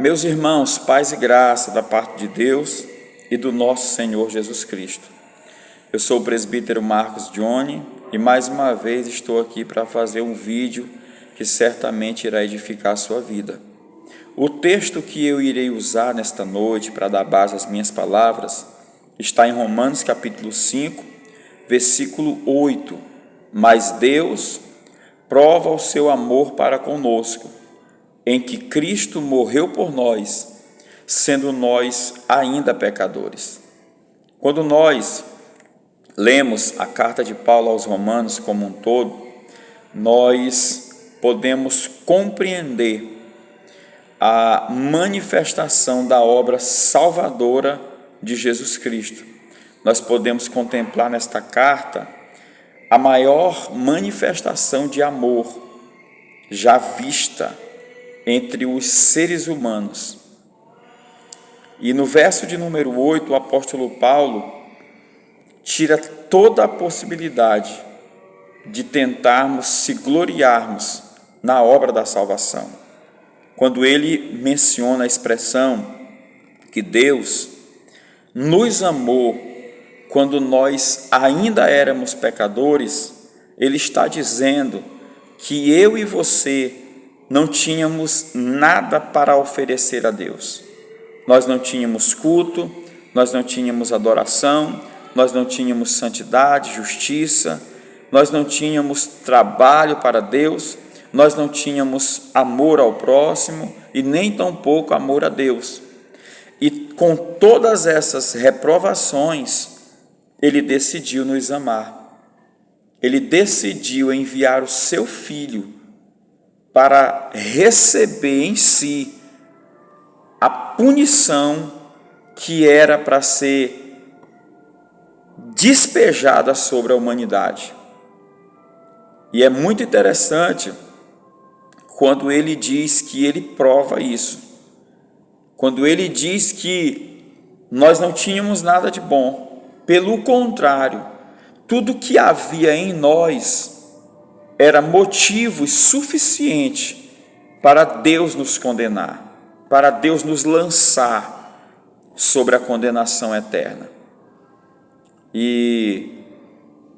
Meus irmãos, paz e graça da parte de Deus e do nosso Senhor Jesus Cristo. Eu sou o presbítero Marcos Johnny e mais uma vez estou aqui para fazer um vídeo que certamente irá edificar a sua vida. O texto que eu irei usar nesta noite para dar base às minhas palavras está em Romanos capítulo 5, versículo 8. Mas Deus prova o seu amor para conosco, em que Cristo morreu por nós, sendo nós ainda pecadores. Quando nós lemos a carta de Paulo aos Romanos como um todo, nós podemos compreender a manifestação da obra salvadora de Jesus Cristo. Nós podemos contemplar nesta carta a maior manifestação de amor já vista entre os seres humanos. E no verso de número 8, o apóstolo Paulo tira toda a possibilidade de tentarmos se gloriarmos na obra da salvação. Quando ele menciona a expressão que Deus nos amou quando nós ainda éramos pecadores, ele está dizendo que eu e você não tínhamos nada para oferecer a Deus. Nós não tínhamos culto, nós não tínhamos adoração, nós não tínhamos santidade, justiça, nós não tínhamos trabalho para Deus, nós não tínhamos amor ao próximo e nem tampouco amor a Deus. E com todas essas reprovações, ele decidiu nos amar. Ele decidiu enviar o seu Filho para receber em si a punição que era para ser despejada sobre a humanidade. E é muito interessante quando ele diz que ele prova isso. Quando ele diz que nós não tínhamos nada de bom. Pelo contrário, tudo que havia em nós era motivo suficiente para Deus nos condenar, para Deus nos lançar sobre a condenação eterna. E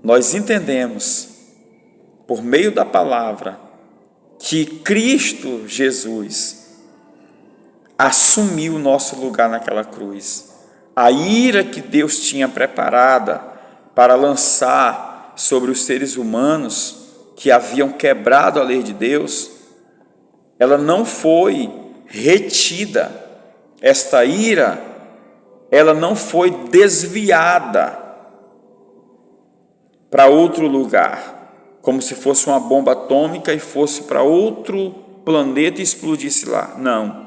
nós entendemos, por meio da palavra, que Cristo Jesus assumiu o nosso lugar naquela cruz. A ira que Deus tinha preparada para lançar sobre os seres humanos que haviam quebrado a lei de Deus, ela não foi retida. Esta ira, ela não foi desviada para outro lugar, como se fosse uma bomba atômica e fosse para outro planeta e explodisse lá. Não.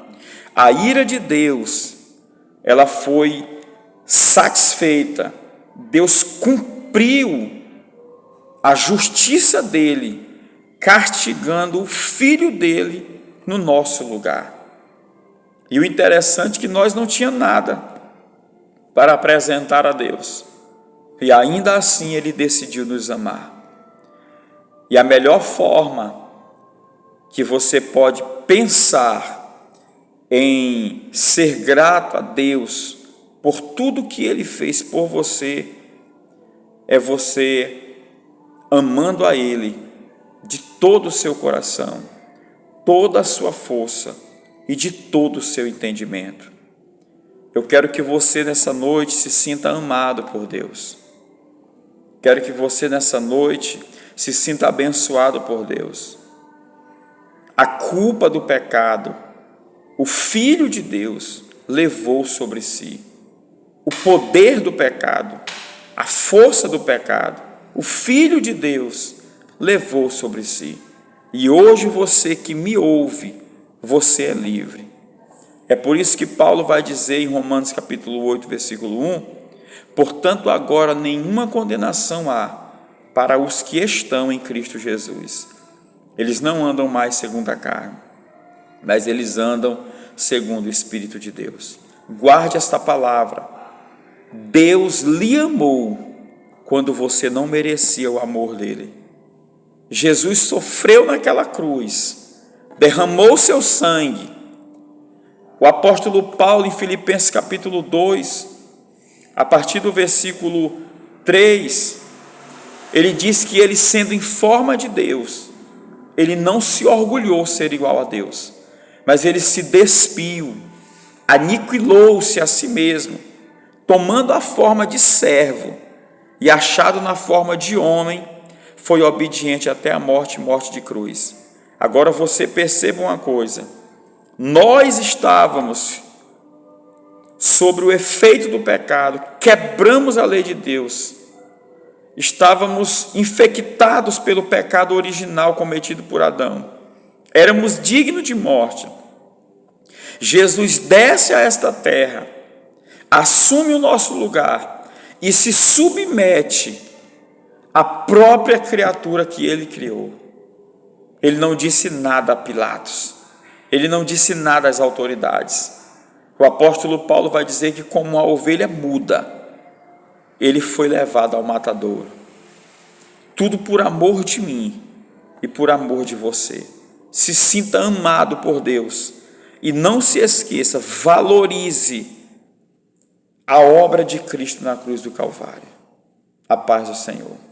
A ira de Deus, ela foi satisfeita. Deus cumpriu a justiça dele, castigando o Filho dele no nosso lugar. E o interessante é que nós não tínhamos nada para apresentar a Deus. E ainda assim ele decidiu nos amar. E a melhor forma que você pode pensar em ser grato a Deus por tudo que ele fez por você, é você amando a ele de todo o seu coração, toda a sua força e de todo o seu entendimento. Eu quero que você nessa noite se sinta amado por Deus. Quero que você nessa noite se sinta abençoado por Deus. A culpa do pecado, o Filho de Deus levou sobre si. O poder do pecado, a força do pecado, o Filho de Deus levou sobre si. E hoje você que me ouve, você é livre. É por isso que Paulo vai dizer em Romanos capítulo 8, versículo 1, portanto agora nenhuma condenação há para os que estão em Cristo Jesus. Eles não andam mais segundo a carne, mas eles andam segundo o Espírito de Deus. Guarde esta palavra. Deus lhe amou quando você não merecia o amor dele. Jesus sofreu naquela cruz, derramou seu sangue, O apóstolo Paulo, em Filipenses capítulo 2, a partir do versículo 3, ele diz que ele, sendo em forma de Deus, ele não se orgulhou ser igual a Deus, mas ele se despiu, aniquilou-se a si mesmo, tomando a forma de servo e achado na forma de homem, foi obediente até a morte, morte de cruz. Agora você perceba uma coisa: nós estávamos sobre o efeito do pecado, quebramos a lei de Deus, estávamos infectados pelo pecado original cometido por Adão, éramos dignos de morte. Jesus desce a esta terra, assume o nosso lugar e se submete à própria criatura que ele criou. Ele não disse nada a Pilatos, ele não disse nada às autoridades. O apóstolo Paulo vai dizer que, como uma ovelha muda, ele foi levado ao matadouro. Tudo por amor de mim e por amor de você. Se sinta amado por Deus e não se esqueça, valorize a obra de Cristo na cruz do Calvário. A paz do Senhor.